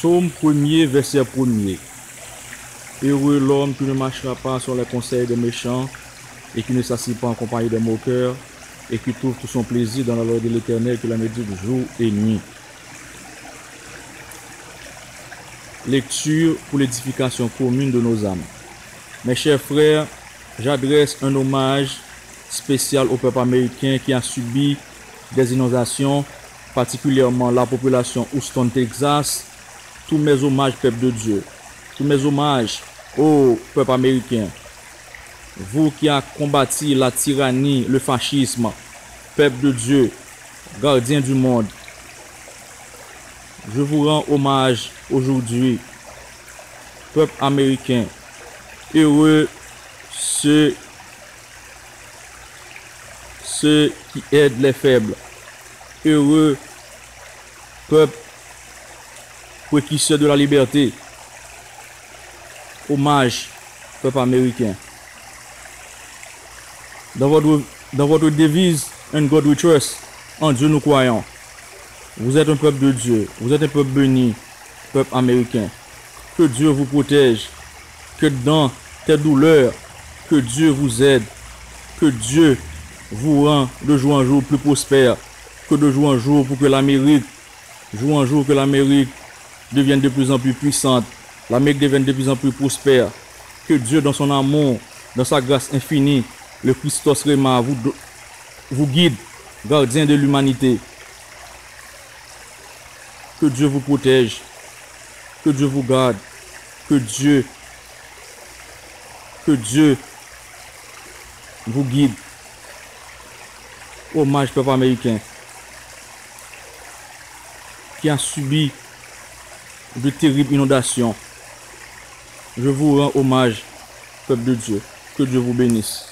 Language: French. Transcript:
Psaume 1er, verset 1er. Heureux l'homme qui ne marchera pas sur les conseils des méchants et qui ne s'assied pas en compagnie des moqueurs et qui trouve tout son plaisir dans la loi de l'Éternel, qui la médite jour et nuit. Lecture pour l'édification commune de nos âmes. Mes chers frères, j'adresse un hommage spécial au peuple américain qui a subi des inondations, particulièrement la population Houston, Texas. Tous mes hommages, peuple de Dieu. Tous mes hommages au peuple américain. Vous qui avez combattu la tyrannie, le fascisme, peuple de Dieu, gardien du monde. Je vous rends hommage aujourd'hui, peuple américain. Heureux ceux qui aident les faibles. Heureux peuple précurseur de la liberté. Hommage, peuple américain. Dans votre devise, "In God we trust", en Dieu nous croyons. Vous êtes un peuple de Dieu, vous êtes un peuple béni, peuple américain. Que Dieu vous protège, que dans tes douleurs, que Dieu vous aide, que Dieu vous rend de jour en jour plus prospère, que de jour en jour pour que l'Amérique, jour en jour que l'Amérique devienne de plus en plus puissante, l'Amérique devienne de plus en plus prospère. Que Dieu, dans son amour, dans sa grâce infinie, le Christos Rema, vous guide, gardien de l'humanité. Que Dieu vous protège, que Dieu vous garde, que Dieu vous guide. Hommage, peuple américain, qui a subi de terribles inondations. Je vous rends hommage, peuple de Dieu. Que Dieu vous bénisse.